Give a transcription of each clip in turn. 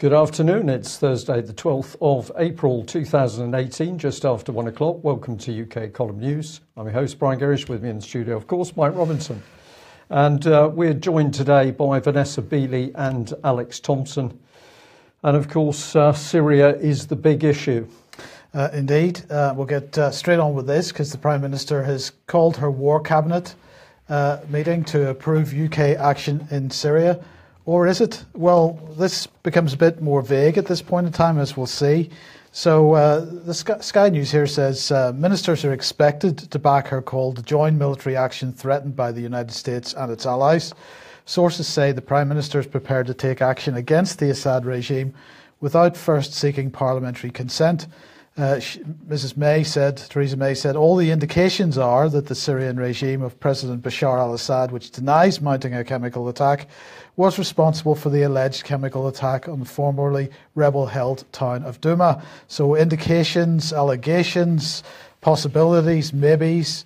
Good afternoon. It's Thursday, the 12th of April 2018, just after 1 o'clock. Welcome to UK Column News. I'm your host, Brian Gerrish. With me in the studio, of course, Mike Robinson. And we're joined today by Vanessa Beeley and Alex Thompson. And of course, Syria is the big issue. Indeed. We'll get straight on with this because the Prime Minister has called her War Cabinet meeting to approve UK action in Syria. Or is it? Well, this becomes a bit more vague at this point in time, as we'll see. So the Sky News here says ministers are expected to back her call to join military action threatened by the United States and its allies. Sources say the Prime Minister is prepared to take action against the Assad regime without first seeking parliamentary consent. Theresa May said, all the indications are that the Syrian regime of President Bashar al-Assad, which denies mounting a chemical attack, was responsible for the alleged chemical attack on the formerly rebel-held town of Douma. So indications, allegations, possibilities, maybes,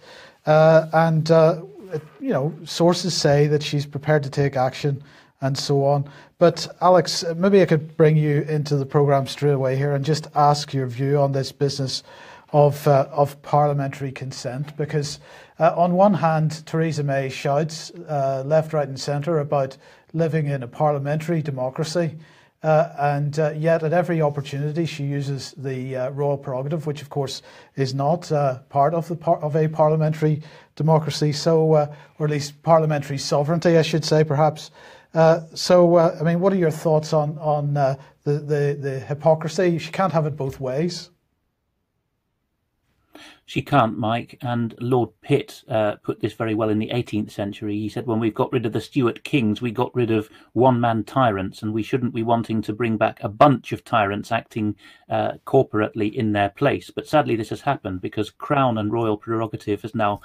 sources say that she's prepared to take action and so on. But Alex, maybe I could bring you into the programme straight away here and just ask your view on this business of parliamentary consent, because on one hand, Theresa May shouts left, right and centre about living in a parliamentary democracy, and yet at every opportunity she uses the royal prerogative, which of course is not part of a parliamentary democracy, or at least parliamentary sovereignty, I should say, perhaps. What are your thoughts on the hypocrisy? She can't have it both ways. She can't, Mike, and Lord Pitt put this very well in the 18th century. He said, when we've got rid of the Stuart kings, we got rid of one-man tyrants, and we shouldn't be wanting to bring back a bunch of tyrants acting corporately in their place. But sadly, this has happened because crown and royal prerogative has now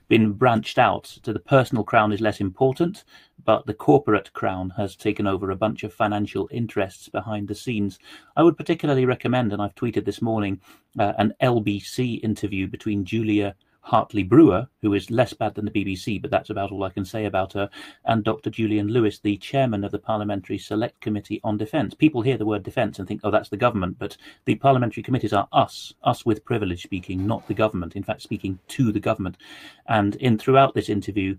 been branched out. So the personal crown is less important, but the corporate crown has taken over a bunch of financial interests behind the scenes. I would particularly recommend, and I've tweeted this morning, an LBC interview between Julia Hartley-Brewer, who is less bad than the BBC, but that's about all I can say about her, and Dr. Julian Lewis, the chairman of the Parliamentary Select Committee on Defence. People hear the word defence and think, oh, that's the government, but the parliamentary committees are us with privilege speaking, not the government, in fact, speaking to the government. And throughout this interview,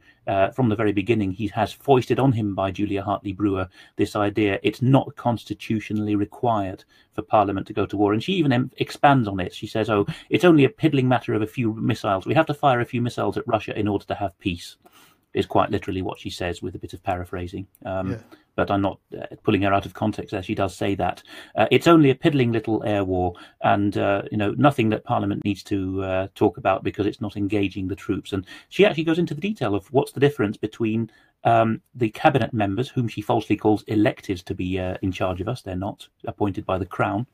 from the very beginning, he has foisted on him by Julia Hartley-Brewer this idea it's not constitutionally required for Parliament to go to war. And she even expands on it. She says, oh, it's only a piddling matter of a few missiles. We have to fire a few missiles at Russia in order to have peace, is quite literally what she says, with a bit of paraphrasing. But I'm not pulling her out of context there. She does say that. It's only a piddling little air war and, nothing that Parliament needs to talk about because it's not engaging the troops. And she actually goes into the detail of what's the difference between the cabinet members, whom she falsely calls elected to be in charge of us, they're not, appointed by the Crown,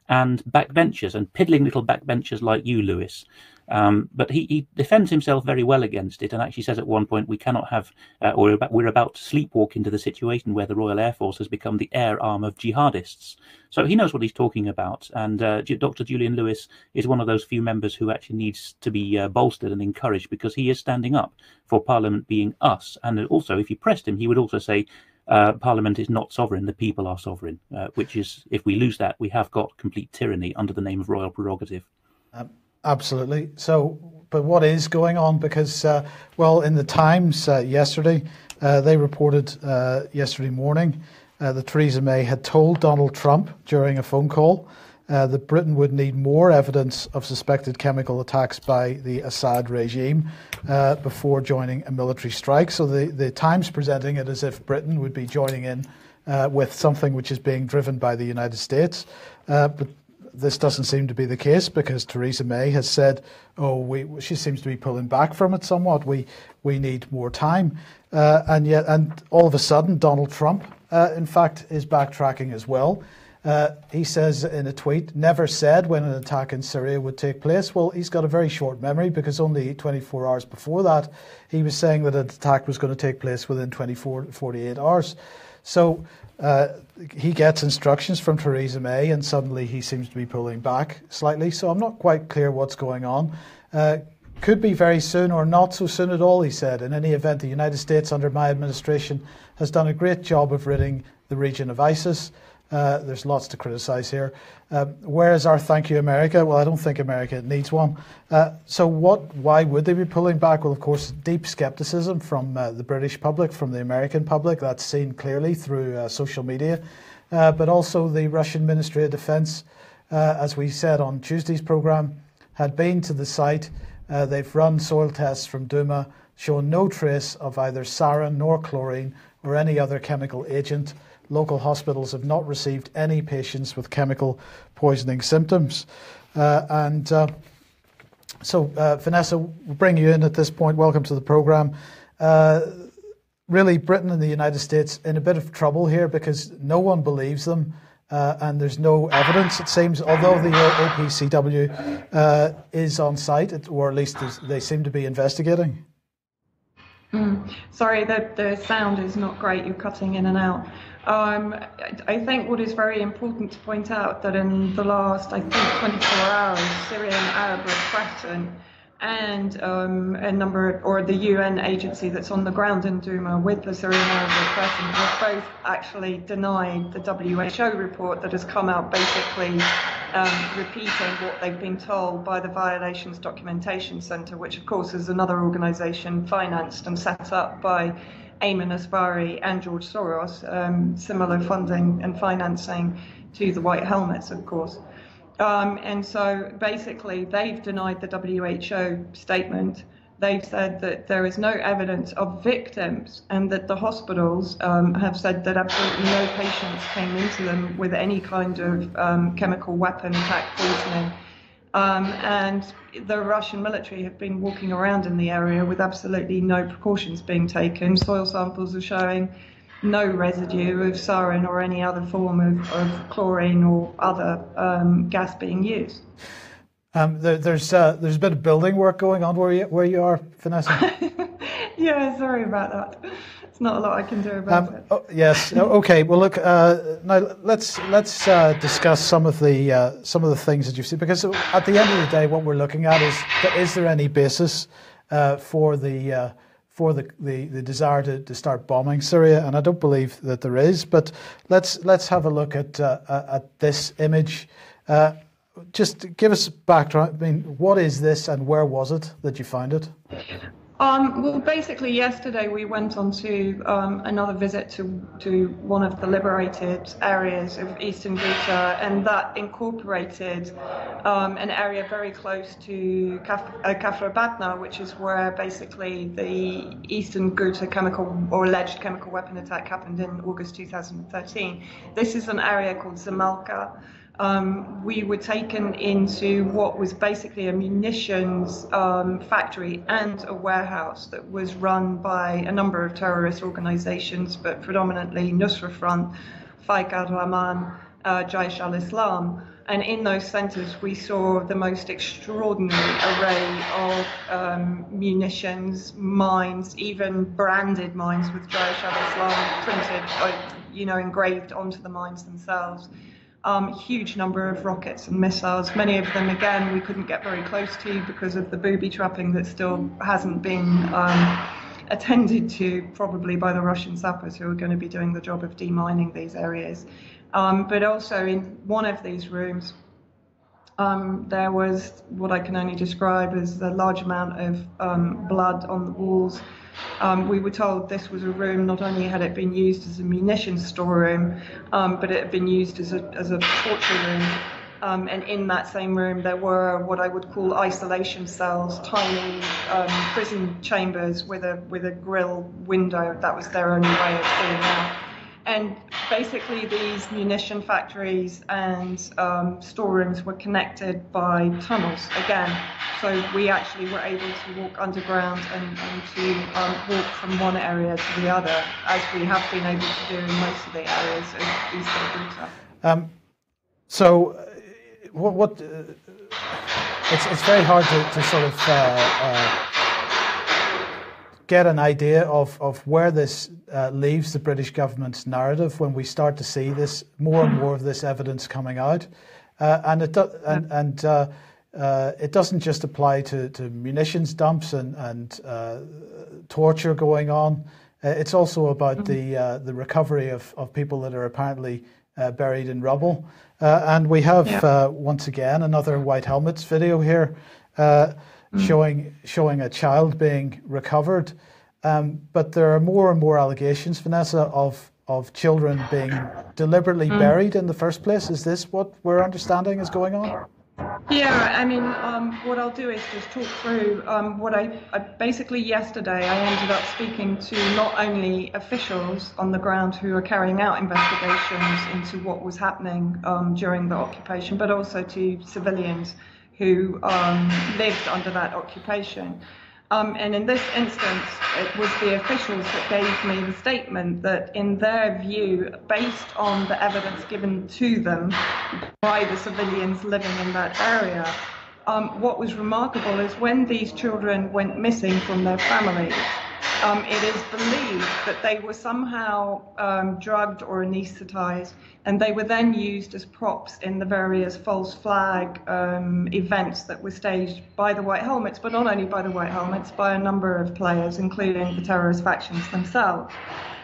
and backbenchers, and piddling little backbenchers like you, Lewis. But he defends himself very well against it, and actually says at one point we cannot have, we're about to sleepwalk into the situation where the Royal Air Force has become the air arm of jihadists. So he knows what he's talking about, and Dr. Julian Lewis is one of those few members who actually needs to be bolstered and encouraged, because he is standing up for Parliament being us. And also, if you pressed him, he would also say Parliament is not sovereign, the people are sovereign, which is, if we lose that, we have got complete tyranny under the name of royal prerogative. Absolutely. So, but what is going on? Because, in the Times yesterday, they reported yesterday morning that Theresa May had told Donald Trump during a phone call that Britain would need more evidence of suspected chemical attacks by the Assad regime before joining a military strike. So the Times presenting it as if Britain would be joining in with something which is being driven by the United States. But this doesn't seem to be the case, because Theresa May has said, she seems to be pulling back from it somewhat. We need more time. And all of a sudden, Donald Trump, in fact, is backtracking as well. He says in a tweet, never said when an attack in Syria would take place. Well, he's got a very short memory, because only 24 hours before that, he was saying that an attack was going to take place within 24 to 48 hours. So he gets instructions from Theresa May, and suddenly he seems to be pulling back slightly. So I'm not quite clear what's going on. Could be very soon or not so soon at all, he said. In any event, the United States under my administration has done a great job of ridding the region of ISIS. There's lots to criticise here. Where is our thank you, America? Well, I don't think America needs one. So why would they be pulling back? Well, of course, deep scepticism from the British public, from the American public. That's seen clearly through social media. But also the Russian Ministry of Defence, as we said on Tuesday's programme, had been to the site. They've run soil tests from Duma, showing no trace of either sarin nor chlorine or any other chemical agent. Local hospitals have not received any patients with chemical poisoning symptoms. So, Vanessa, we'll bring you in at this point. Welcome to the programme. Really, Britain and the United States in a bit of trouble here because no one believes them. And there's no evidence, it seems, although the OPCW is on site, or at least they seem to be investigating. Sorry, the sound is not great. You're cutting in and out. I think what is very important to point out that in the last, 24 hours, Syrian Arab Red Crescent and a number, or the UN agency that's on the ground in Duma with the Syrian Arab Red Crescent, have both actually denied the WHO report that has come out basically repeating what they've been told by the Violations Documentation Centre, which of course is another organisation financed and set up by Ayman Asbari and George Soros, similar funding and financing to the White Helmets, of course. And so basically they've denied the WHO statement. They've said that there is no evidence of victims and that the hospitals have said that absolutely no patients came into them with any kind of chemical weapon attack poisoning. And the Russian military have been walking around in the area with absolutely no precautions being taken. Soil samples are showing no residue of sarin or any other form of chlorine or other gas being used. There's a bit of building work going on where you are, Vanessa. Yeah, sorry about that. It's not a lot I can do about it. Oh, yes. Okay. Well, look. Now let's discuss some of the things that you've seen, because at the end of the day, what we're looking at is there any basis for the desire to start bombing Syria? And I don't believe that there is. But let's have a look at this image. Just give us background. I mean, what is this, and where was it that you found it? Well, basically, yesterday we went on to another visit to one of the liberated areas of Eastern Ghouta, and that incorporated an area very close to Kafr Batna, which is where basically the Eastern Ghouta chemical or alleged chemical weapon attack happened in August 2013. This is an area called Zamalka. We were taken into what was basically a munitions factory and a warehouse that was run by a number of terrorist organizations, but predominantly Nusra Front, Faik al-Rahman, Jaish al-Islam. And in those centers, we saw the most extraordinary array of munitions, mines, even branded mines with Jaish al-Islam printed, engraved onto the mines themselves. Huge number of rockets and missiles. Many of them, again, we couldn't get very close to because of the booby trapping that still hasn't been attended to, probably by the Russian sappers who are going to be doing the job of demining these areas. But also in one of these rooms, there was what I can only describe as a large amount of blood on the walls. We were told this was a room, not only had it been used as a munitions storeroom, but it had been used as a torture room. And in that same room, there were what I would call isolation cells, tiny prison chambers with a grill window. That was their only way of seeing out. And basically these munition factories and storerooms were connected by tunnels again. So we actually were able to walk underground and to walk from one area to the other, as we have been able to do in most of the areas of Eastern Ghouta. So it's very hard to sort of get an idea of where this leaves the British government's narrative when we start to see this more and more of this evidence coming out, and it doesn't just apply to munitions dumps and torture going on. It's also about the recovery of people that are apparently buried in rubble. And we have once again another White Helmets video here showing a child being recovered. But there are more and more allegations, Vanessa, of children being deliberately buried in the first place. Is this what we're understanding is going on? Yeah, I mean, what I'll do is just talk through what I basically yesterday I ended up speaking to not only officials on the ground who are carrying out investigations into what was happening during the occupation, but also to civilians who lived under that occupation. And in this instance, it was the officials that gave me the statement that in their view, based on the evidence given to them by the civilians living in that area, what was remarkable is when these children went missing from their families, it is believed that they were somehow drugged or anesthetized, and they were then used as props in the various false flag events that were staged by the White Helmets, but not only by the White Helmets, by a number of players, including the terrorist factions themselves.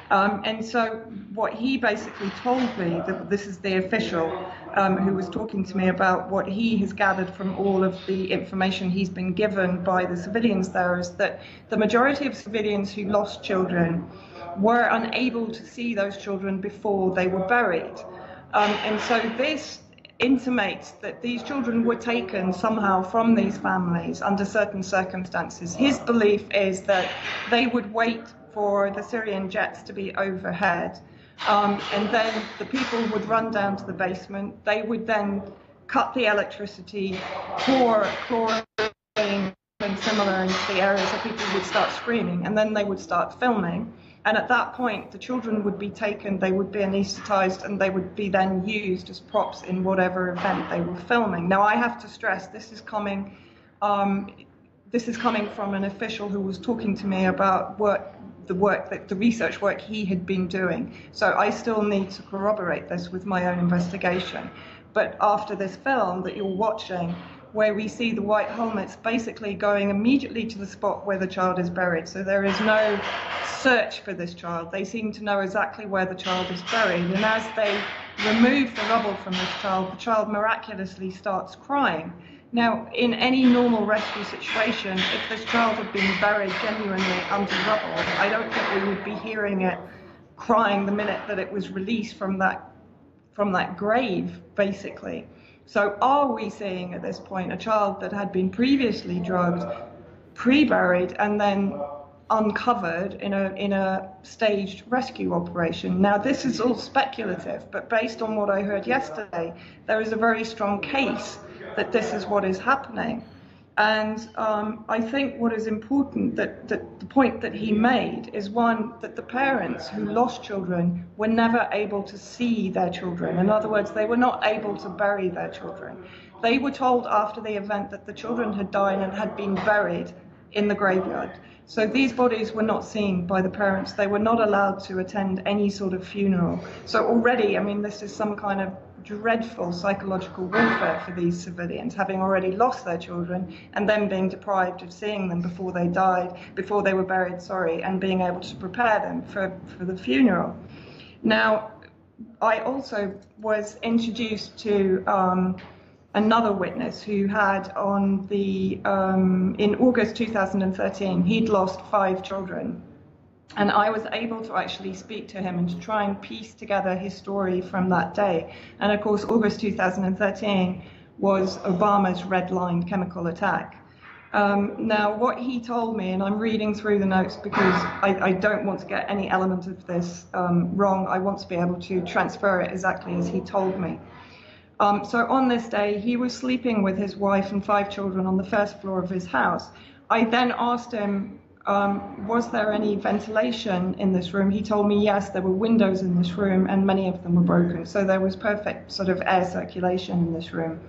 And so what he basically told me, that this is the official who was talking to me about what he has gathered from all of the information he's been given by the civilians there, is that the majority of civilians who lost children were unable to see those children before they were buried. And so this intimates that these children were taken somehow from these families under certain circumstances. His belief is that they would wait for the Syrian jets to be overhead, and then the people would run down to the basement. They would then cut the electricity, pour chlorine and similar into the area, so people would start screaming, and then they would start filming. And at that point, the children would be taken, they would be anesthetized, and they would be then used as props in whatever event they were filming. Now, I have to stress, this is coming from an official who was talking to me about the research work he had been doing. So I still need to corroborate this with my own investigation. But after this film that you're watching, where we see the White Helmets basically going immediately to the spot where the child is buried. So there is no search for this child. They seem to know exactly where the child is buried. And as they remove the rubble from this child, the child miraculously starts crying. Now, in any normal rescue situation, if this child had been buried genuinely under rubble, I don't think we would be hearing it crying the minute that it was released from that grave, basically. So are we seeing at this point a child that had been previously drugged, pre-buried, and then uncovered in a staged rescue operation? Now, this is all speculative, but based on what I heard yesterday, there is a very strong case that this is what is happening. And I think what is important, that the point that he made is one, that the parents who lost children were never able to see their children. In other words, they were not able to bury their children. They were told after the event that the children had died and had been buried in the graveyard. So these bodies were not seen by the parents. They were not allowed to attend any sort of funeral. So already, I mean, this is some kind of dreadful psychological warfare for these civilians, having already lost their children and then being deprived of seeing them before they were buried, and being able to prepare them for the funeral. Now, I also was introduced to another witness who had in August 2013, he'd lost 5 children. And I was able to actually speak to him and to try and piece together his story from that day. And of course, August 2013 was Obama's red-line chemical attack. Now, what he told me, and I'm reading through the notes because I don't want to get any element of this wrong. I want to be able to transfer it exactly as he told me. So on this day, he was sleeping with his wife and 5 children on the first floor of his house. I then asked him, was there any ventilation in this room? He told me, yes, there were windows in this room and many of them were broken. So there was perfect sort of air circulation in this room.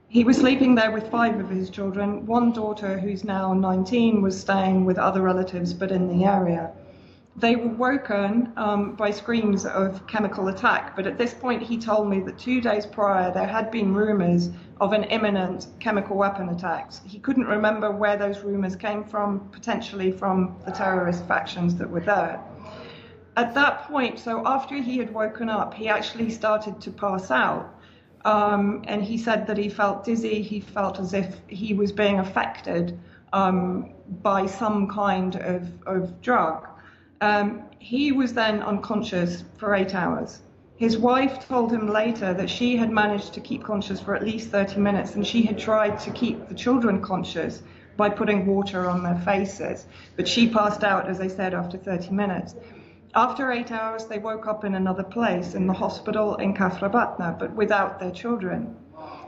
He was sleeping there with 5 of his children. One daughter, who's now 19, was staying with other relatives, but in the area. They were woken by screams of chemical attack, but at this point he told me that 2 days prior there had been rumours of an imminent chemical weapon attack. He couldn't remember where those rumours came from, potentially from the terrorist factions that were there. at that point, so after he had woken up, he actually started to pass out. And he said that he felt dizzy, he felt as if he was being affected by some kind of drug. He was then unconscious for 8 hours. His wife told him later that she had managed to keep conscious for at least 30 minutes, and she had tried to keep the children conscious by putting water on their faces. But she passed out, as I said, after 30 minutes. After 8 hours, they woke up in another place, in the hospital in Kathrabatna, but without their children.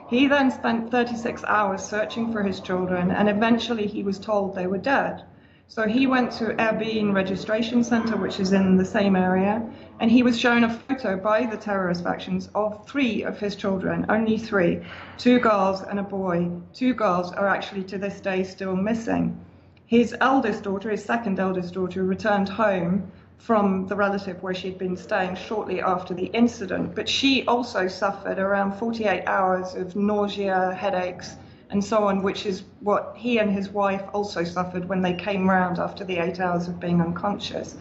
He then spent 36 hours searching for his children, and eventually he was told they were dead. So he went to Erbil Registration Center, which is in the same area, and he was shown a photo by the terrorist factions of 3 of his children, only 3, 2 girls and a boy. 2 girls are actually to this day still missing. His eldest daughter, his second eldest daughter, returned home from the relative where she'd been staying shortly after the incident, but she also suffered around 48 hours of nausea, headaches, and so on, which is what he and his wife also suffered when they came round after the 8 hours of being unconscious.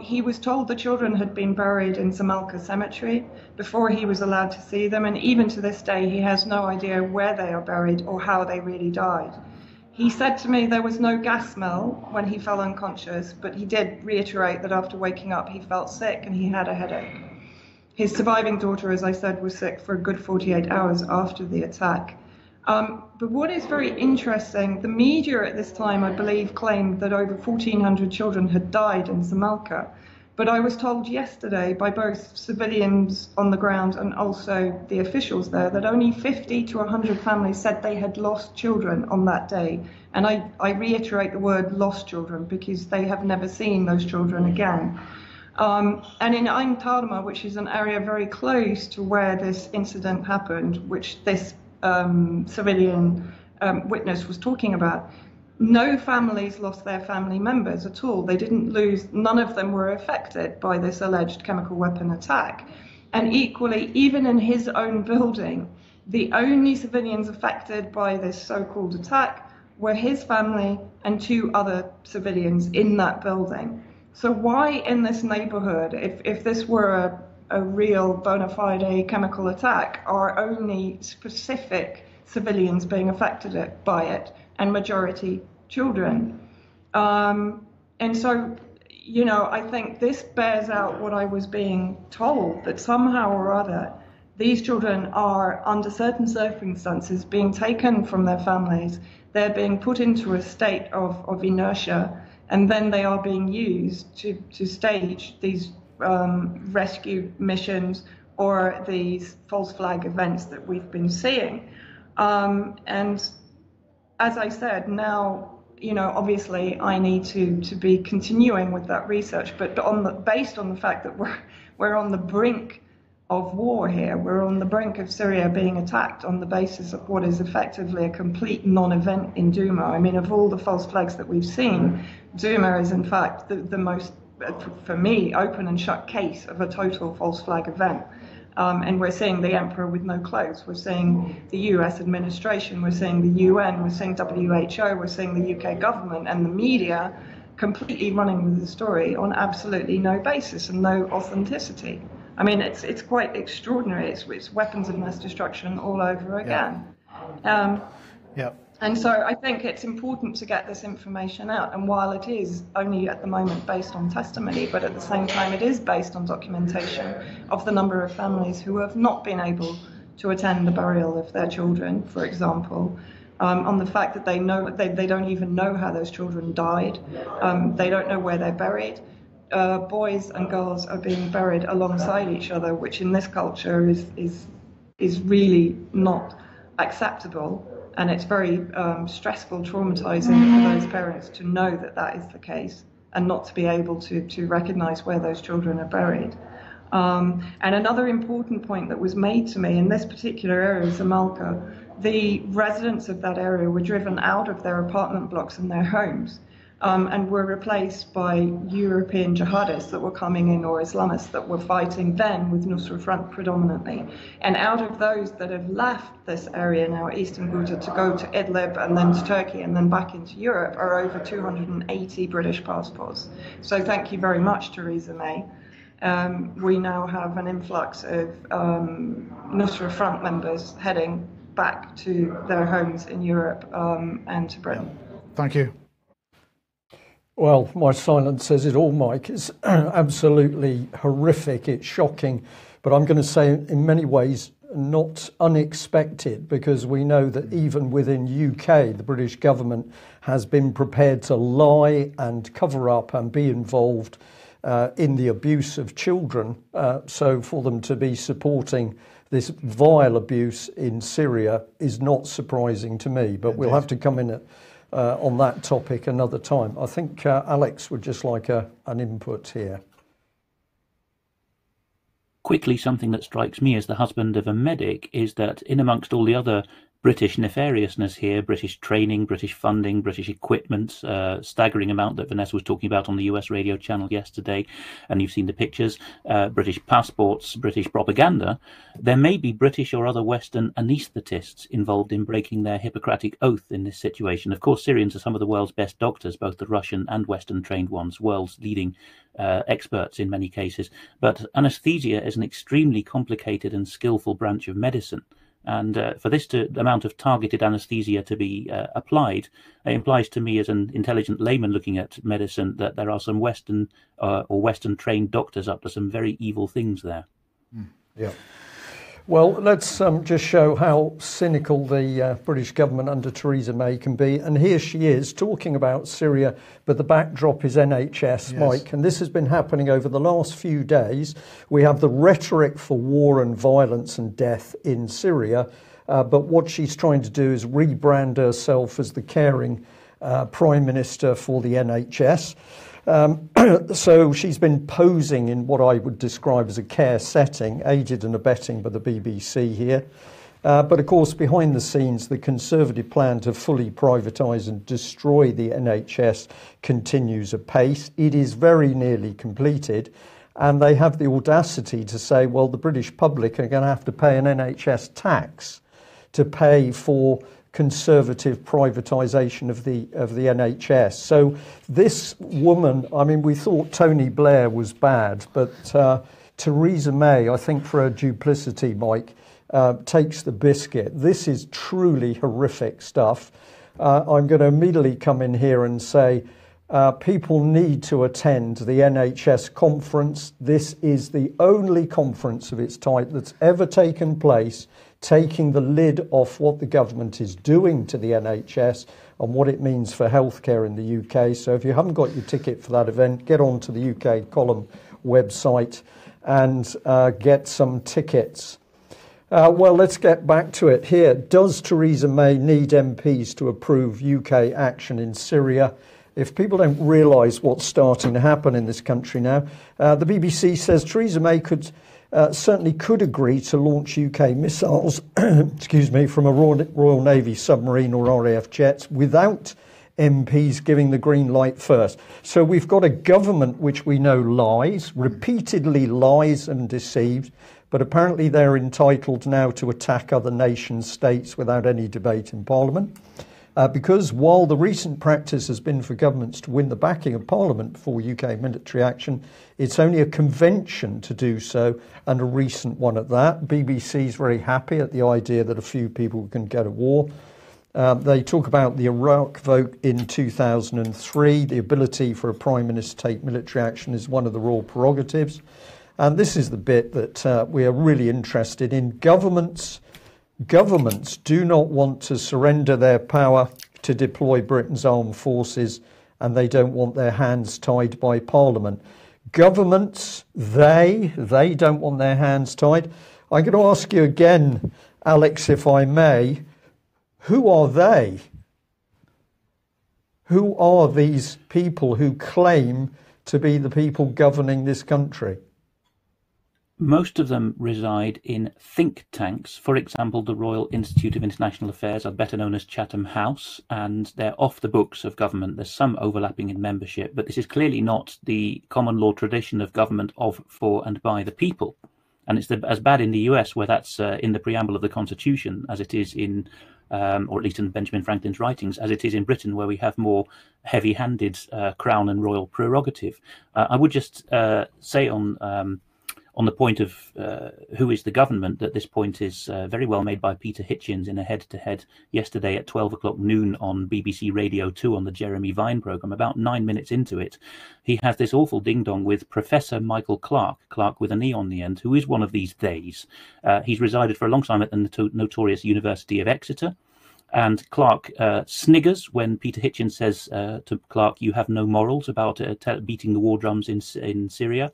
He was told the children had been buried in Zamalka Cemetery before he was allowed to see them, and even to this day he has no idea where they are buried or how they really died. He said to me there was no gas smell when he fell unconscious, but he did reiterate that after waking up he felt sick and he had a headache. His surviving daughter, as I said, was sick for a good 48 hours after the attack. But what is very interesting, the media at this time, I believe, claimed that over 1,400 children had died in Zamalka. But I was told yesterday by both civilians on the ground and also the officials there that only 50 to 100 families said they had lost children on that day. And I reiterate the word lost children because they have never seen those children again. And in Ain Tarma, which is an area very close to where this incident happened, which this civilian witness was talking about, no families lost their family members at all. They didn't lose, none of them were affected by this alleged chemical weapon attack. And equally, even in his own building, the only civilians affected by this so-called attack were his family and 2 other civilians in that building. So why in this neighborhood, if this were a real bona fide chemical attack, are only specific civilians being affected by it and majority children? And so, you know, I think this bears out what I was being told, that somehow or other these children are, under certain circumstances, being taken from their families. They're being put into a state of inertia, and then they are being used to stage these rescue missions or these false flag events that we've been seeing. And as I said, now, you know, obviously I need to be continuing with that research, but based on the fact that we're on the brink of war here, we're on the brink of Syria being attacked on the basis of what is effectively a complete non-event in Douma. I mean, of all the false flags that we've seen, Douma is in fact the most, for me, open and shut case of a total false flag event. And we're seeing the emperor with no clothes. We're seeing the US administration, we're seeing the UN, we're seeing WHO, we're seeing the UK government and the media completely running with the story on absolutely no basis and no authenticity. I mean, it's quite extraordinary. It's weapons of mass destruction all over again. And so I think it's important to get this information out. And while it is only at the moment based on testimony, but at the same time it is based on documentation of the number of families who have not been able to attend the burial of their children, for example, on the fact that they don't even know how those children died. They don't know where they're buried. Boys and girls are being buried alongside each other, which in this culture is really not acceptable. And it's very stressful, traumatizing for those parents to know that that is the case and not to be able to recognize where those children are buried. And another important point that was made to me in this particular area, Zamalka, the residents of that area were driven out of their apartment blocks and their homes. and were replaced by European jihadists that were coming in, or Islamists that were fighting then with Nusra Front predominantly. And out of those that have left this area now, Eastern Ghouta, to go to Idlib and then to Turkey and then back into Europe, are over 280 British passports. So thank you very much, Theresa May. We now have an influx of Nusra Front members heading back to their homes in Europe and to Britain. Thank you. Well, my silence says it all, Mike. It's absolutely horrific. It's shocking. But I'm going to say in many ways not unexpected, because we know that even within UK, the British government has been prepared to lie and cover up and be involved in the abuse of children. So for them to be supporting this vile abuse in Syria is not surprising to me. But we'll have to come in on that topic another time. I think Alex would just like an input here. Quickly, something that strikes me as the husband of a medic is that in amongst all the other British nefariousness here, British training, British funding, British equipment, staggering amount that Vanessa was talking about on the US radio channel yesterday, and you've seen the pictures, British passports, British propaganda, there may be British or other Western anaesthetists involved in breaking their Hippocratic oath in this situation. Of course, Syrians are some of the world's best doctors, both the Russian and Western trained ones, world's leading experts in many cases. But anaesthesia is an extremely complicated and skillful branch of medicine. And for this amount of targeted anaesthesia to be applied, it implies to me as an intelligent layman looking at medicine that there are some Western or Western trained doctors up to some very evil things there. Yeah. Well, let's just show how cynical the British government under Theresa May can be. And here she is talking about Syria, but the backdrop is NHS, yes. Mike. And this has been happening over the last few days. We have the rhetoric for war and violence and death in Syria. But what she's trying to do is rebrand herself as the caring Prime Minister for the NHS. So she's been posing in what I would describe as a care setting, aided and abetting by the BBC here. But of course, behind the scenes, the Conservative plan to fully privatise and destroy the NHS continues apace. It is very nearly completed. And they have the audacity to say, well, the British public are going to have to pay an NHS tax to pay for Conservative privatisation of the NHS. So this woman, I mean, we thought Tony Blair was bad, but Theresa May, I think for her duplicity, Mike, takes the biscuit. This is truly horrific stuff. I'm going to immediately come in here and say people need to attend the NHS conference. This is the only conference of its type that's ever taken place, taking the lid off what the government is doing to the NHS and what it means for healthcare in the UK. So if you haven't got your ticket for that event, get onto the UK Column website and get some tickets. Well, let's get back to it here. Does Theresa May need MPs to approve UK action in Syria? If people don't realise what's starting to happen in this country now, the BBC says Theresa May certainly could agree to launch UK missiles, excuse me, from a Royal Navy submarine or RAF jets without MPs giving the green light first. So we've got a government which we know lies, repeatedly lies and deceives, but apparently they're entitled now to attack other nation states without any debate in Parliament. Because while the recent practice has been for governments to win the backing of Parliament for UK military action, it's only a convention to do so, and a recent one at that. BBC is very happy at the idea that a few people can go to war. They talk about the Iraq vote in 2003. The ability for a Prime Minister to take military action is one of the royal prerogatives. And this is the bit that we are really interested in. Governments do not want to surrender their power to deploy Britain's armed forces, and they don't want their hands tied by Parliament. Governments, they don't want their hands tied. I'm going to ask you again, Alex, if I may, who are they? Who are these people who claim to be the people governing this country? Most of them reside in think tanks. For example, the Royal Institute of International Affairs are better known as Chatham House, and they're off the books of government. There's some overlapping in membership, but this is clearly not the common law tradition of government of, for, and by the people. And it's as bad in the US, where that's in the preamble of the Constitution, as it is in, or at least in Benjamin Franklin's writings, as it is in Britain, where we have more heavy-handed crown and royal prerogative. I would just say on the point of who is the government, that this point is very well made by Peter Hitchens in a head-to-head yesterday at 12 o'clock noon on BBC Radio 2 on the Jeremy Vine programme. About 9 minutes into it, he has this awful ding-dong with Professor Michael Clarke with an E on the end, who is one of these theys. He's resided for a long time at the notorious University of Exeter. And Clarke sniggers when Peter Hitchens says to Clarke, "You have no morals," about beating the war drums in Syria.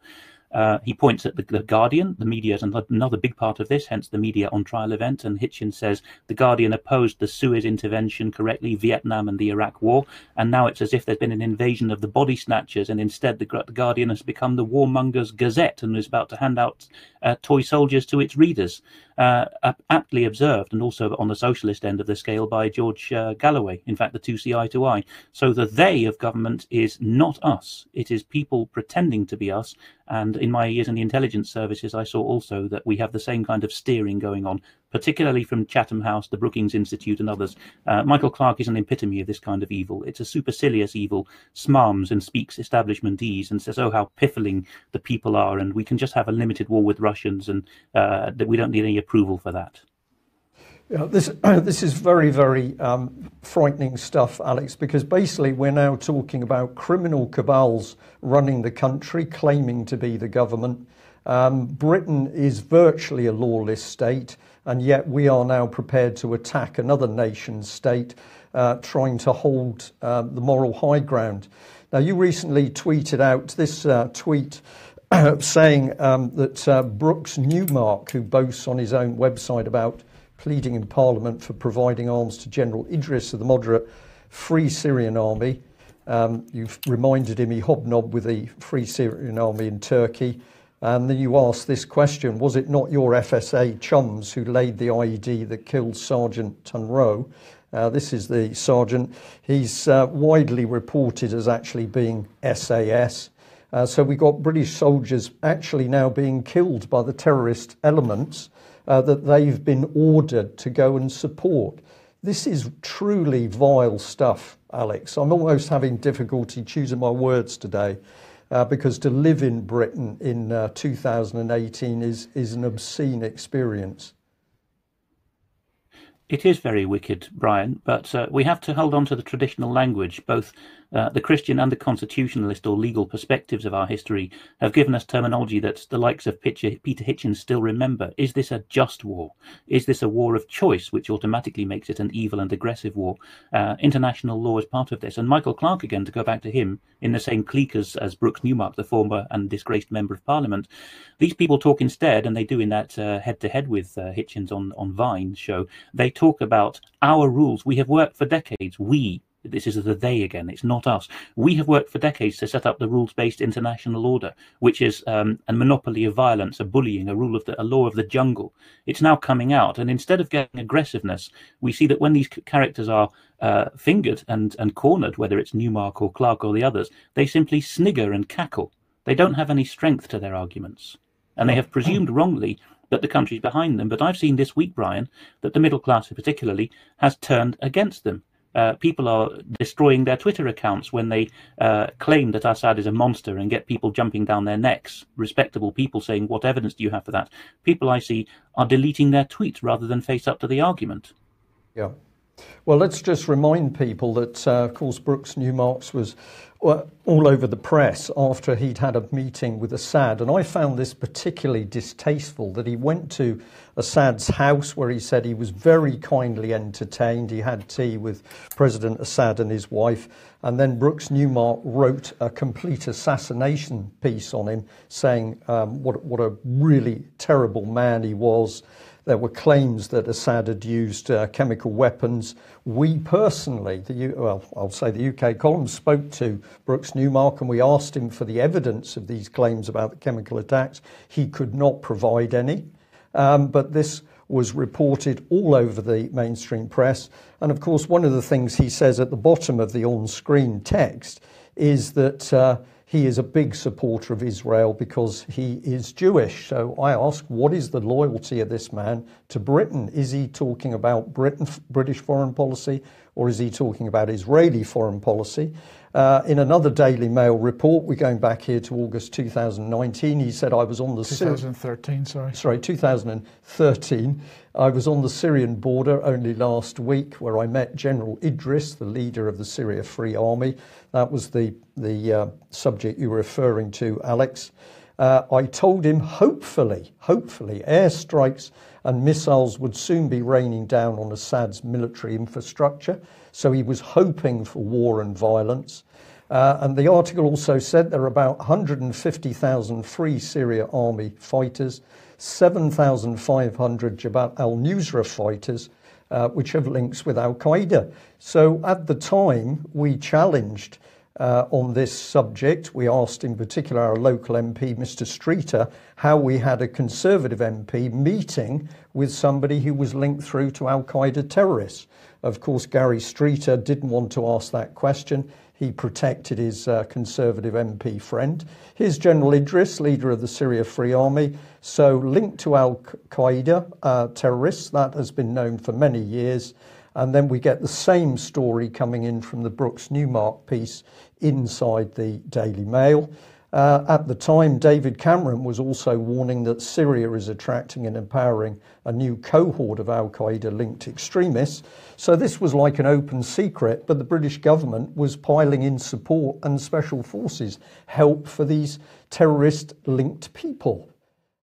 He points at the Guardian. The media is another big part of this, hence the media on trial event. And Hitchens says the Guardian opposed the Suez intervention correctly, Vietnam and the Iraq war, and now it's as if there's been an invasion of the body snatchers, and instead the Guardian has become the warmongers' gazette and is about to hand out toy soldiers to its readers. Aptly observed, and also on the socialist end of the scale, by George Galloway. In fact, the two see eye to eye. So the they of government is not us. It is people pretending to be us. And in my years in the intelligence services, I saw also that we have the same kind of steering going on, particularly from Chatham House, the Brookings Institute and others. Michael Clarke is an epitome of this kind of evil. It's a supercilious evil, smarms and speaks establishmentese and says, oh, how piffling the people are, and we can just have a limited war with Russians, and that we don't need any approval for that. Yeah, this is very, very frightening stuff, Alex, because basically we're now talking about criminal cabals running the country, claiming to be the government. Britain is virtually a lawless state, and yet we are now prepared to attack another nation state, trying to hold the moral high ground. Now, you recently tweeted out this tweet saying that Brooks Newmark, who boasts on his own website about pleading in Parliament for providing arms to General Idris of the moderate Free Syrian Army. You've reminded him he hobnobbed with the Free Syrian Army in Turkey. And then you asked this question, was it not your FSA chums who laid the IED that killed Sergeant Tunro? This is the sergeant. He's widely reported as actually being SAS. So we got British soldiers actually now being killed by the terrorist elements that they've been ordered to go and support. This is truly vile stuff, Alex. I'm almost having difficulty choosing my words today because to live in Britain in 2018 is an obscene experience. It is very wicked, Brian, but we have to hold on to the traditional language. Both the Christian and the constitutionalist or legal perspectives of our history have given us terminology that the likes of Peter Hitchens still remember. Is this a just war? Is this a war of choice, which automatically makes it an evil and aggressive war? International law is part of this. And Michael Clarke, again, to go back to him, in the same clique as Brooks Newmark, the former and disgraced member of Parliament, these people talk instead, and they do in that head-to-head with Hitchens on Vine's show, they talk about our rules. We have worked for decades. This is the they again, it's not us. We have worked for decades to set up the rules-based international order, which is a monopoly of violence, a bullying, a law of the jungle. It's now coming out, and instead of getting aggressiveness, we see that when these characters are fingered and cornered, whether it's Newmark or Clarke or the others, they simply snigger and cackle. They don't have any strength to their arguments, and they have presumed wrongly that the country's behind them. But I've seen this week, Brian, that the middle class particularly has turned against them. People are destroying their Twitter accounts when they claim that Assad is a monster and get people jumping down their necks. Respectable people saying, what evidence do you have for that? People I see are deleting their tweets rather than face up to the argument. Yeah. Well, let's just remind people that, of course, Brooks Newmark was all over the press after he'd had a meeting with Assad. And I found this particularly distasteful, that he went to Assad's house where he said he was very kindly entertained. He had tea with President Assad and his wife. And then Brooks Newmark wrote a complete assassination piece on him, saying what a really terrible man he was. There were claims that Assad had used chemical weapons. We personally, I'll say the UK column spoke to Brooks Newmark and we asked him for the evidence of these claims about the chemical attacks. He could not provide any, but this was reported all over the mainstream press. And of course, one of the things he says at the bottom of the on-screen text is that he is a big supporter of Israel because he is Jewish. So I ask, what is the loyalty of this man to Britain? Is he talking about British foreign policy, or is he talking about Israeli foreign policy? In another Daily Mail report, we're going back here to August 2019, he said, I was on the 2013, sorry. Sorry, 2013. I was on the Syrian border only last week where I met General Idris, the leader of the Syria Free Army. That was the subject you were referring to, Alex. I told him, hopefully, airstrikes and missiles would soon be raining down on Assad's military infrastructure. So he was hoping for war and violence. And the article also said there are about 150,000 Free Syria Army fighters, 7,500 Jabhat al-Nusra fighters, which have links with al-Qaeda. So at the time, we challenged on this subject. We asked in particular our local MP, Mr. Streeter, how we had a Conservative MP meeting with somebody who was linked through to al-Qaeda terrorists. Of course, Gary Streeter didn't want to ask that question. He protected his Conservative MP friend. Here's General Idris, leader of the Syria Free Army. So linked to al-Qaeda terrorists, that has been known for many years. And then we get the same story coming in from the Brooks Newmark piece inside the Daily Mail. At the time, David Cameron was also warning that Syria is attracting and empowering a new cohort of al-Qaeda-linked extremists. So this was like an open secret, but the British government was piling in support and special forces help for these terrorist-linked people.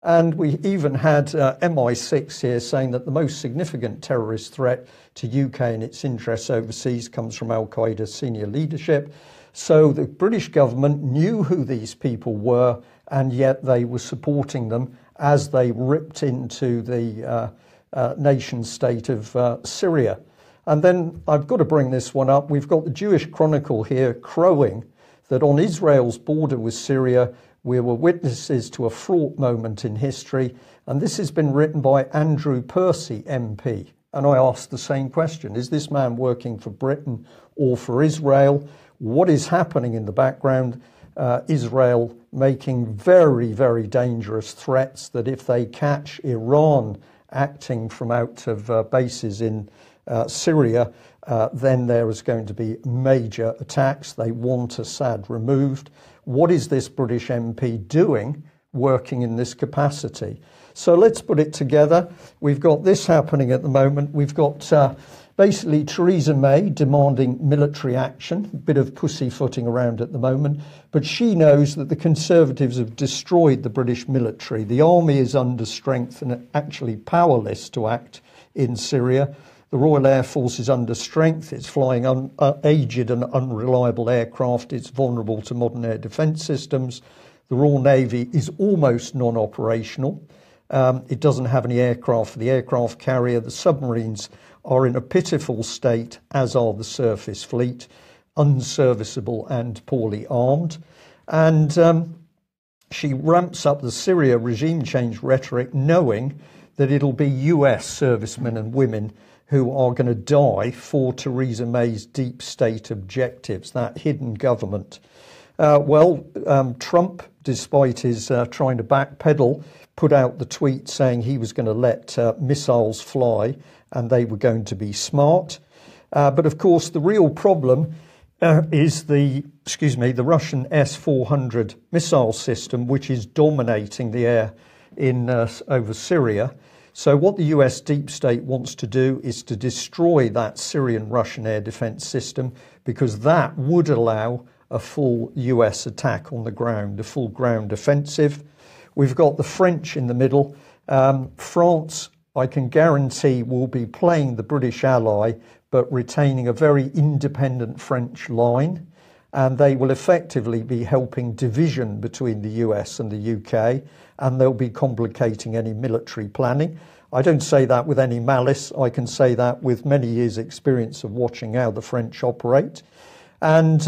And we even had MI6 here saying that the most significant terrorist threat to UK and its interests overseas comes from al-Qaeda senior leadership. So the British government knew who these people were, and yet they were supporting them as they ripped into the nation state of Syria. And then I've got to bring this one up. We've got the Jewish Chronicle here crowing that on Israel's border with Syria, we were witnesses to a fraught moment in history. And this has been written by Andrew Percy, MP. And I asked the same question. Is this man working for Britain or for Israel? What is happening in the background? Israel making very, very dangerous threats that if they catch Iran acting from out of bases in Syria, then there is going to be major attacks. They want Assad removed. What is this British MP doing working in this capacity? So let's put it together. We've got this happening at the moment. We've got basically Theresa May demanding military action, a bit of pussyfooting around at the moment, but she knows that the Conservatives have destroyed the British military. The army is under strength and actually powerless to act in Syria. The Royal Air Force is under strength. It's flying aged and unreliable aircraft. It's vulnerable to modern air defence systems. The Royal Navy is almost non-operational. It doesn't have any aircraft for the aircraft carrier. The submarines are in a pitiful state, as are the surface fleet, unserviceable and poorly armed. And she ramps up the Syria regime change rhetoric, knowing that it'll be US servicemen and women who are going to die for Theresa May's deep state objectives, that hidden government. Trump, despite his trying to backpedal, put out the tweet saying he was going to let missiles fly and they were going to be smart. But of course, the real problem is the Russian S-400 missile system, which is dominating the air in over Syria. So what the US deep state wants to do is to destroy that Syrian-Russian air defense system, because that would allow a full US attack on the ground, a full ground offensive. We've got the French in the middle. France, I can guarantee, will be playing the British ally, but retaining a very independent French line. And they will effectively be helping division between the US and the UK, and they'll be complicating any military planning. I don't say that with any malice. I can say that with many years' experience of watching how the French operate. And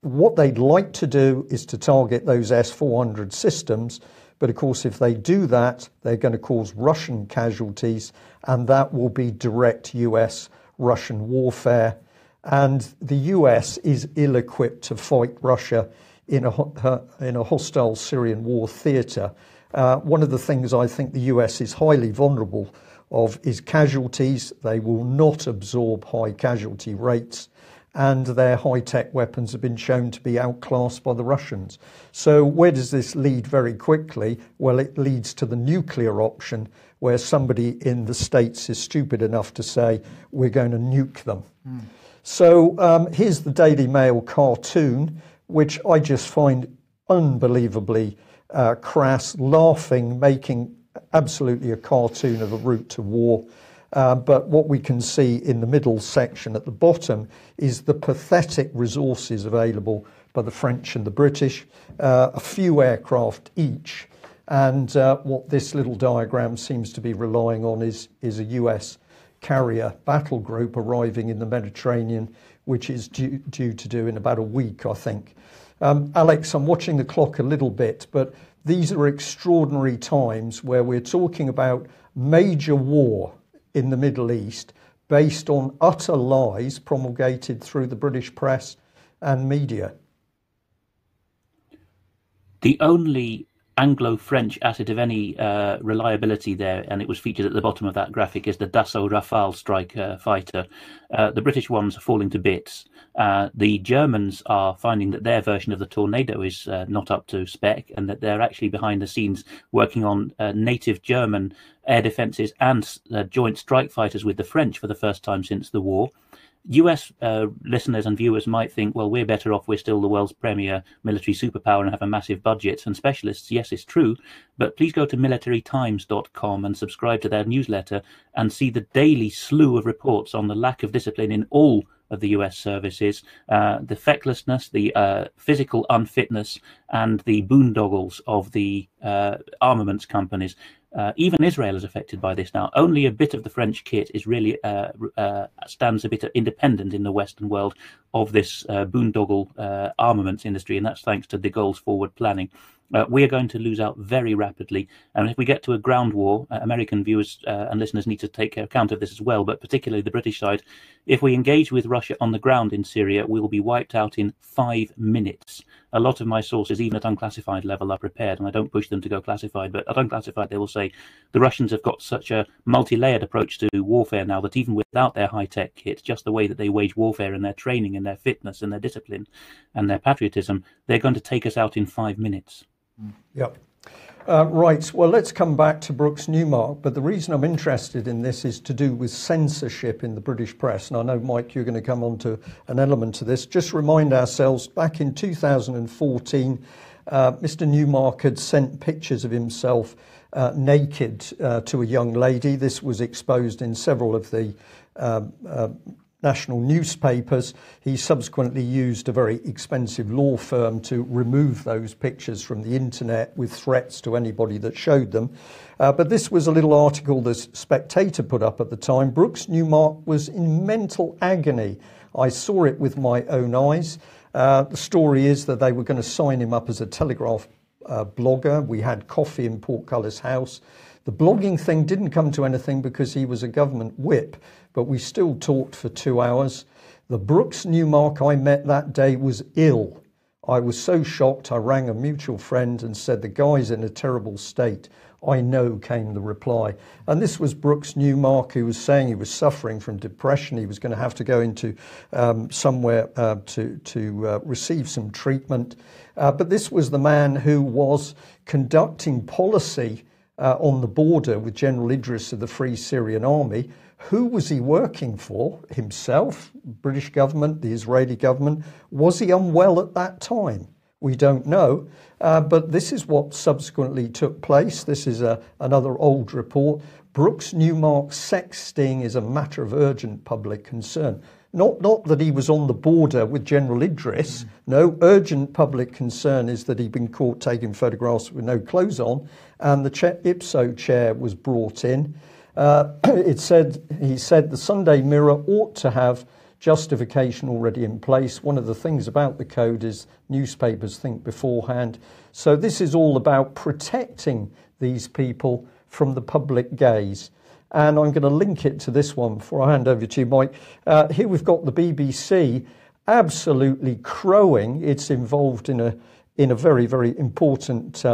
what they'd like to do is to target those S-400 systems. But of course, if they do that, they're going to cause Russian casualties, and that will be direct US-Russian warfare. And the US is ill-equipped to fight Russia in a hostile Syrian war theatre. One of the things I think the US is highly vulnerable of is casualties. They will not absorb high casualty rates, and their high-tech weapons have been shown to be outclassed by the Russians. So where does this lead very quickly? Well, it leads to the nuclear option, where somebody in the States is stupid enough to say, we're going to nuke them. So here's the Daily Mail cartoon, which I just find unbelievably crass, laughing, making absolutely a cartoon of a route to war. But what we can see in the middle section at the bottom is the pathetic resources available by the French and the British, a few aircraft each. And what this little diagram seems to be relying on is a US carrier battle group arriving in the Mediterranean, which is due to do in about a week, I think. Alex, I'm watching the clock a little bit, but these are extraordinary times where we're talking about major war in the Middle East based on utter lies promulgated through the British press and media. The only Anglo-French asset of any reliability there, and it was featured at the bottom of that graphic, is the Dassault Rafale strike fighter. The British ones are falling to bits. The Germans are finding that their version of the Tornado is not up to spec, and that they're actually behind the scenes working on native German air defences and joint strike fighters with the French for the first time since the war. US listeners and viewers might think, well, we're better off, we're still the world's premier military superpower and have a massive budget and specialists. Yes, it's true, but please go to militarytimes.com and subscribe to their newsletter and see the daily slew of reports on the lack of discipline in all of the US services, the fecklessness, the physical unfitness, and the boondoggles of the armaments companies. Even Israel is affected by this now. Only a bit of the French kit is really stands a bit independent in the Western world of this boondoggle armaments industry, and that's thanks to de Gaulle's forward planning. We are going to lose out very rapidly, and if we get to a ground war, American viewers and listeners need to take account of this as well, but particularly the British side. If we engage with Russia on the ground in Syria, we will be wiped out in 5 minutes. A lot of my sources, even at unclassified level, are prepared, and I don't push them to go classified, but at unclassified they will say the Russians have got such a multi-layered approach to warfare now that even without their high-tech kit, just the way that they wage warfare and their training and their fitness and their discipline and their patriotism, they're going to take us out in 5 minutes. Yep. Right. Well, let's come back to Brooks Newmark. But the reason I'm interested in this is to do with censorship in the British press. And I know, Mike, you're going to come on to an element of this. Just remind ourselves, back in 2014, Mr. Newmark had sent pictures of himself naked to a young lady. This was exposed in several of the national newspapers. He subsequently used a very expensive law firm to remove those pictures from the internet with threats to anybody that showed them. But this was a little article the Spectator put up at the time. Brooks Newmark was in mental agony. I saw it with my own eyes. The story is that they were going to sign him up as a Telegraph blogger. We had coffee in Portcullis House. The blogging thing didn't come to anything because he was a government whip, but we still talked for 2 hours. The Brooks Newmark I met that day was ill. I was so shocked I rang a mutual friend and said, the guy's in a terrible state. I know, came the reply. And this was Brooks Newmark, who was saying he was suffering from depression. He was going to have to go into somewhere to receive some treatment. But this was the man who was conducting policy on the border with General Idris of the Free Syrian Army. Who was he working for? Himself? British government? The Israeli government? Was he unwell at that time? We don't know. But this is what subsequently took place. This is another old report. Brooks Newmark's sex sting is a matter of urgent public concern. Not that he was on the border with General Idris. No, urgent public concern is that he'd been caught taking photographs with no clothes on, and the IPSO chair was brought in. He said the Sunday Mirror ought to have justification already in place. One of the things about the code is newspapers think beforehand. So this is all about protecting these people from the public gaze. And I'm going to link it to this one before I hand over to you, Mike. Here we've got the BBC absolutely crowing. It's involved in a very, very important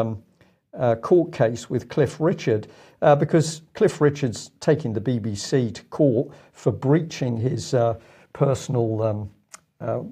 court case with Cliff Richard, because Cliff Richard's taking the BBC to court for breaching his personal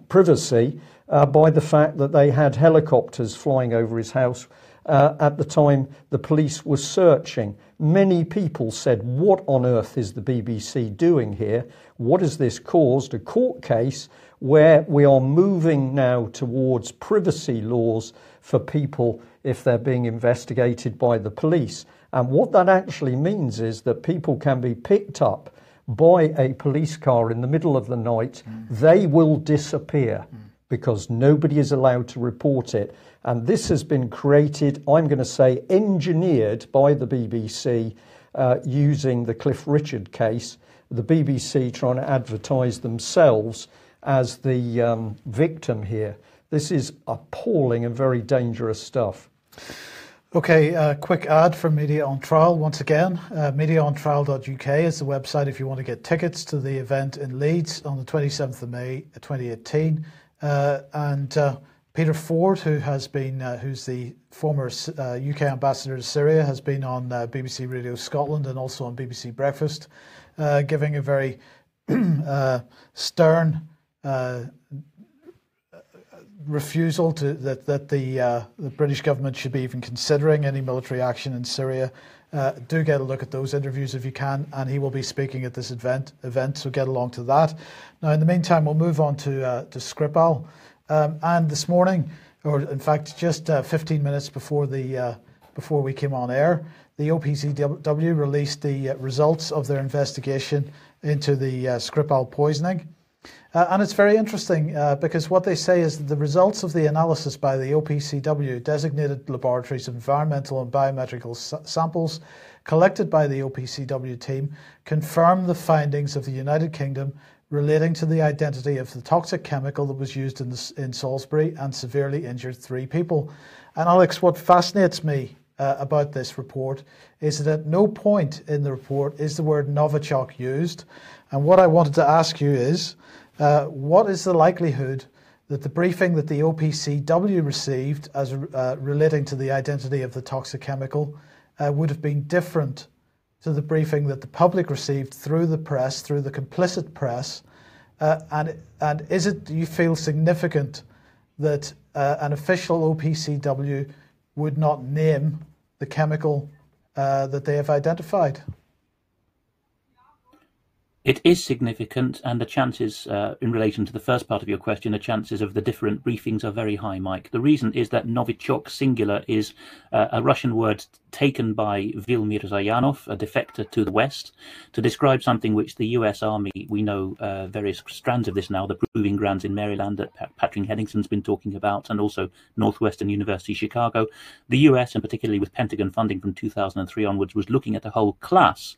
privacy by the fact that they had helicopters flying over his house at the time the police were searching. Many people said, what on earth is the BBC doing here? What has this caused? A court case where we are moving now towards privacy laws for people if they're being investigated by the police. And what that actually means is that people can be picked up by a police car in the middle of the night. They will disappear because nobody is allowed to report it. And this has been created, I'm going to say, engineered by the BBC using the Cliff Richard case, the BBC trying to advertise themselves as the victim here. This is appalling and very dangerous stuff. Okay, quick ad for Media on Trial once again. MediaOnTrial.uk is the website if you want to get tickets to the event in Leeds on the 27th of May 2018. Peter Ford, who's the former UK ambassador to Syria, has been on BBC Radio Scotland and also on BBC Breakfast, giving a very stern refusal to that the British government should be even considering any military action in Syria. Do get a look at those interviews if you can, and he will be speaking at this event, so get along to that. Now, in the meantime, we'll move on to Skripal. And this morning, or in fact, just 15 minutes before we came on air, the OPCW released the results of their investigation into the Skripal poisoning. And it's very interesting because what they say is that the results of the analysis by the OPCW designated laboratories of environmental and biometrical samples collected by the OPCW team confirm the findings of the United Kingdom relating to the identity of the toxic chemical that was used in Salisbury and severely injured 3 people. And Alex, what fascinates me about this report is that at no point in the report is the word Novichok used. And what I wanted to ask you is, what is the likelihood that the briefing that the OPCW received as relating to the identity of the toxic chemical would have been different to the briefing that the public received through the press, through the complicit press, and is it, do you feel, significant that an official OPCW would not name the chemical that they have identified? It is significant, and the chances, in relation to the first part of your question, the chances of the different briefings are very high, Mike. The reason is that Novichok singular is a Russian word taken by Vilmir Zayanov, a defector to the West, to describe something which the US Army, we know various strands of this now, the proving grounds in Maryland that Patrick Henningson's been talking about, and also Northwestern University Chicago. The US, and particularly with Pentagon funding from 2003 onwards, was looking at a whole class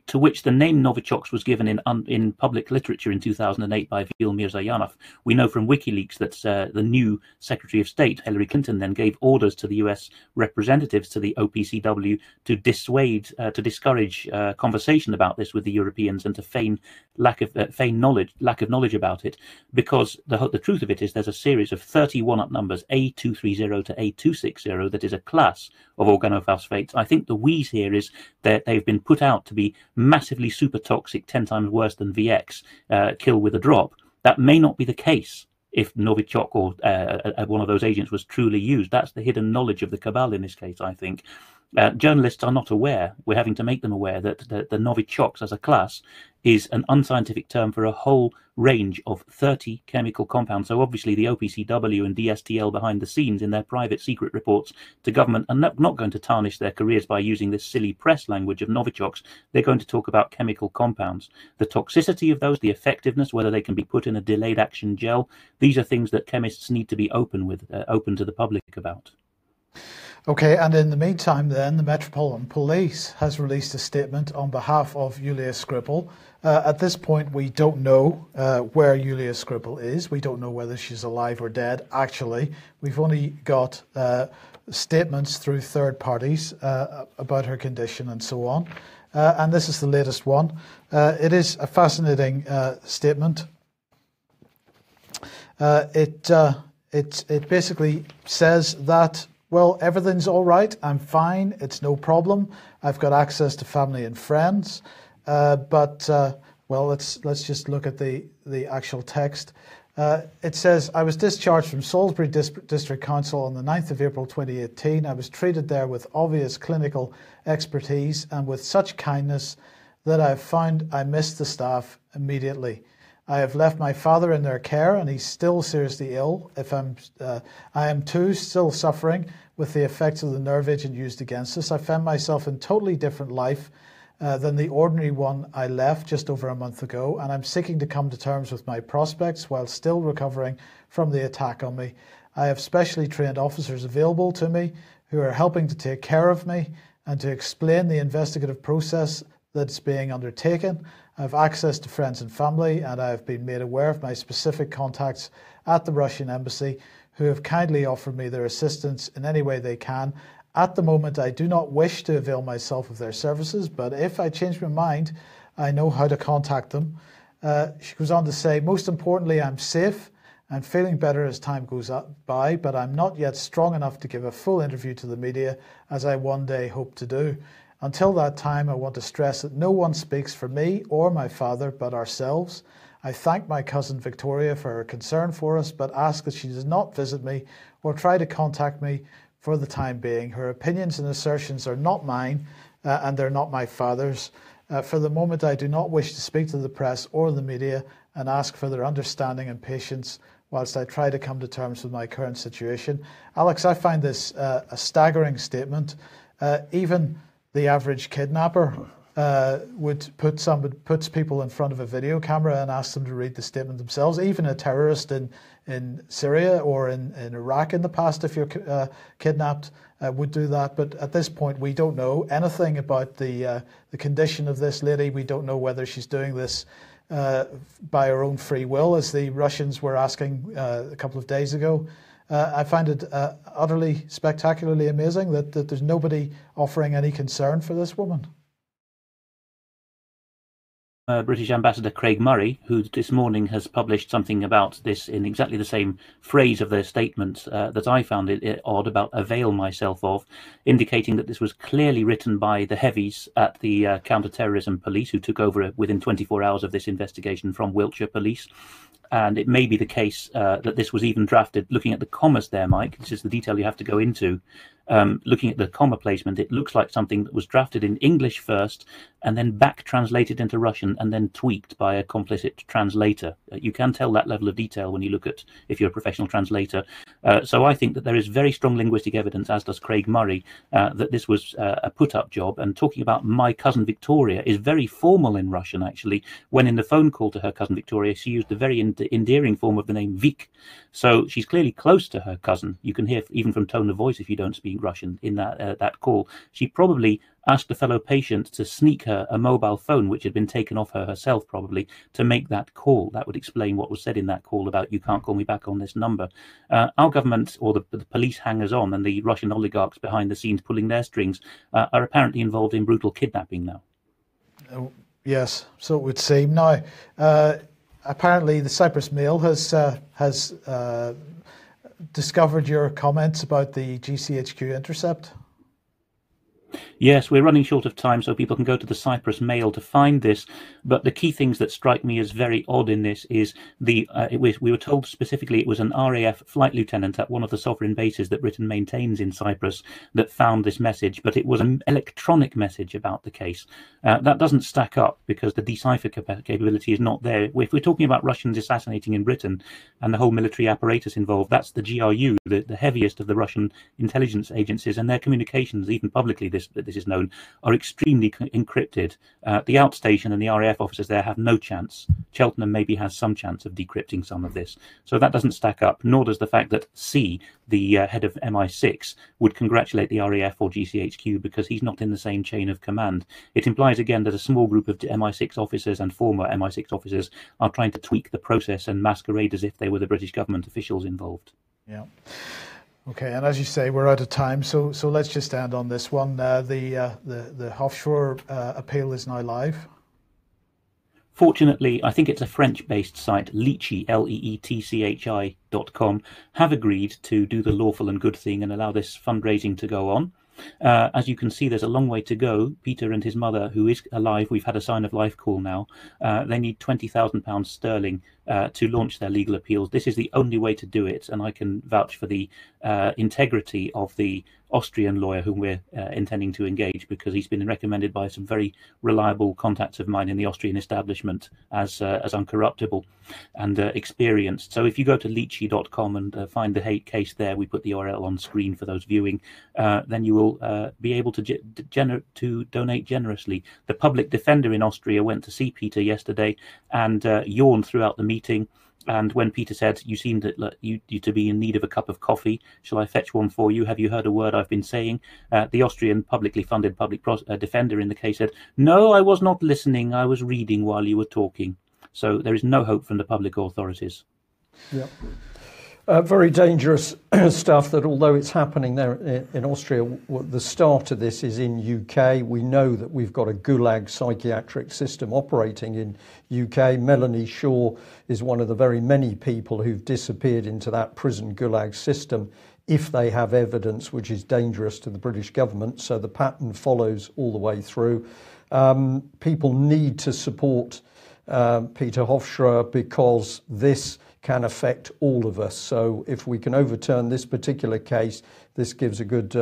to which the name Novichok was given in public literature in 2008 by Vilmir Zayanov. We know from WikiLeaks that the new Secretary of State, Hillary Clinton, then gave orders to the US representatives to the OPCW to discourage conversation about this with the Europeans and to feign lack of knowledge about it, because the truth of it is there's a series of 30 one-up numbers, A230 to A260, that is a class of organophosphates. I think the wheeze here is that they've been put out to be massively super toxic, 10 times worse than VX, kill with a drop. That may not be the case if Novichok or one of those agents was truly used. That's the hidden knowledge of the cabal in this case, I think. Journalists are not aware. We're having to make them aware that the Novichoks as a class is an unscientific term for a whole range of 30 chemical compounds. So obviously the OPCW and DSTL behind the scenes in their private secret reports to government are not going to tarnish their careers by using this silly press language of Novichoks. They're going to talk about chemical compounds. The toxicity of those, the effectiveness, whether they can be put in a delayed action gel, these are things that chemists need to be open to the public about. Okay, and in the meantime then, the Metropolitan Police has released a statement on behalf of Julia Skripal. At this point, we don't know where Julia Skripal is. We don't know whether she's alive or dead, actually. We've only got statements through third parties about her condition and so on. And this is the latest one. It is a fascinating statement. It basically says that, well, everything's all right. I'm fine. It's no problem. I've got access to family and friends. Well, let's just look at the actual text. It says, I was discharged from Salisbury District Council on the 9th of April 2018. I was treated there with obvious clinical expertise and with such kindness that I have found I missed the staff immediately. I have left my father in their care and he's still seriously ill. I am too still suffering with the effects of the nerve agent used against us. I found myself in totally different life than the ordinary one I left just over a month ago, and I'm seeking to come to terms with my prospects while still recovering from the attack on me. I have specially trained officers available to me who are helping to take care of me and to explain the investigative process that's being undertaken. I have access to friends and family, and I have been made aware of my specific contacts at the Russian embassy who have kindly offered me their assistance in any way they can. At the moment, I do not wish to avail myself of their services, but if I change my mind, I know how to contact them. She goes on to say, most importantly, I'm safe and feeling better as time goes by, but I'm not yet strong enough to give a full interview to the media as I one day hope to do. Until that time, I want to stress that no one speaks for me or my father but ourselves. I thank my cousin Victoria for her concern for us, but ask that she does not visit me or try to contact me for the time being. Her opinions and assertions are not mine, and they're not my father's. For the moment, I do not wish to speak to the press or the media and ask for their understanding and patience whilst I try to come to terms with my current situation. Alex, I find this a staggering statement. Even the average kidnapper puts people in front of a video camera and asks them to read the statement themselves. Even a terrorist in Syria or in Iraq in the past, if you're kidnapped, would do that. But at this point, we don't know anything about the condition of this lady. We don't know whether she's doing this by her own free will, as the Russians were asking a couple of days ago. I find it utterly spectacularly amazing that there's nobody offering any concern for this woman. British Ambassador Craig Murray, who this morning has published something about this in exactly the same phrase of their statement that I found it odd about avail myself of, indicating that this was clearly written by the heavies at the counter-terrorism police, who took over within 24 hours of this investigation from Wiltshire Police. And it may be the case that this was even drafted, looking at the commas there, Mike, this is the detail you have to go into. Looking at the comma placement, it looks like something that was drafted in English first and then back translated into Russian and then tweaked by a complicit translator. You can tell that level of detail when you look at, if you're a professional translator. So I think that there is very strong linguistic evidence, as does Craig Murray, that this was a put-up job. And talking about my cousin Victoria is very formal in Russian, actually. When in the phone call to her cousin Victoria, she used the very endearing form of the name Vik. So she's clearly close to her cousin. You can hear, even from tone of voice, if you don't speak Russian, in that call. She probably asked a fellow patient to sneak her a mobile phone, which had been taken off her herself, probably, to make that call. That would explain what was said in that call about, you can't call me back on this number. Our government, or the police hangers-on and the Russian oligarchs behind the scenes pulling their strings, are apparently involved in brutal kidnapping now. Yes, so it would seem. Now, apparently the Cyprus Mail has discovered your comments about the GCHQ intercept. Yes, we're running short of time, so people can go to the Cyprus Mail to find this. But the key things that strike me as very odd in this is we were told specifically it was an RAF flight lieutenant at one of the sovereign bases that Britain maintains in Cyprus that found this message, but it was an electronic message about the case. That doesn't stack up because the decipher capability is not there. If we're talking about Russians assassinating in Britain and the whole military apparatus involved, that's the GRU, the heaviest of the Russian intelligence agencies, and their communications, even publicly this this is known, are extremely encrypted. The outstation and the RAF officers there have no chance. Cheltenham maybe has some chance of decrypting some of this. So that doesn't stack up, nor does the fact that C, the head of MI6, would congratulate the RAF or GCHQ because he's not in the same chain of command. It implies again that a small group of MI6 officers and former MI6 officers are trying to tweak the process and masquerade as if they were the British government officials involved. Yeah. Okay, and as you say, we're out of time, so let's just end on this one. The offshore appeal is now live. Fortunately, I think it's a French-based site, Leetchi, LEETCHI.com, have agreed to do the lawful and good thing and allow this fundraising to go on. As you can see, there's a long way to go. Peter and his mother, who is alive, we've had a sign of life call now, they need £20,000 sterling to launch their legal appeals. This is the only way to do it, and I can vouch for the integrity of the Austrian lawyer whom we're intending to engage, because he's been recommended by some very reliable contacts of mine in the Austrian establishment as uncorruptible and experienced. So if you go to leetchi.com and find the case there, we put the URL on screen for those viewing, then you will be able to donate generously. The public defender in Austria went to see Peter yesterday and yawned throughout the meeting. And when Peter said, you seem to be in need of a cup of coffee, shall I fetch one for you? Have you heard a word I've been saying? The Austrian publicly funded public defender in the case said, no, I was not listening. I was reading while you were talking. So there is no hope from the public authorities. Yeah. Very dangerous stuff that, although it's happening there in Austria, the start of this is in UK. We know that we've got a gulag psychiatric system operating in UK. Melanie Shaw is one of the very many people who've disappeared into that prison gulag system if they have evidence which is dangerous to the British government. So the pattern follows all the way through. People need to support Peter Hofstra because this can affect all of us. So if we can overturn this particular case, this gives a good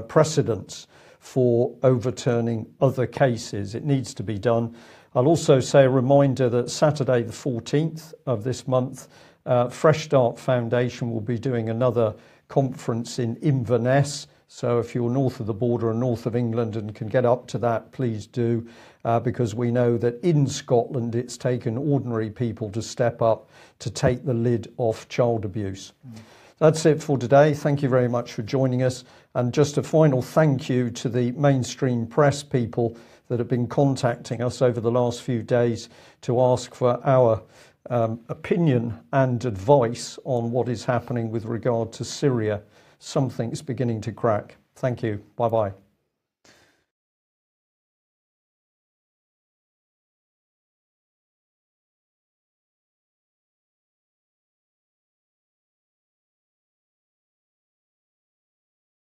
precedence for overturning other cases. It needs to be done. I'll also say a reminder that Saturday the 14th of this month, Fresh Start Foundation will be doing another conference in Inverness. So if you're north of the border and north of England and can get up to that, please do, because we know that in Scotland it's taken ordinary people to step up to take the lid off child abuse. That's it for today. Thank you very much for joining us. And just a final thank you to the mainstream press people that have been contacting us over the last few days to ask for our opinion and advice on what is happening with regard to Syria. Something's beginning to crack. Thank you. Bye-bye.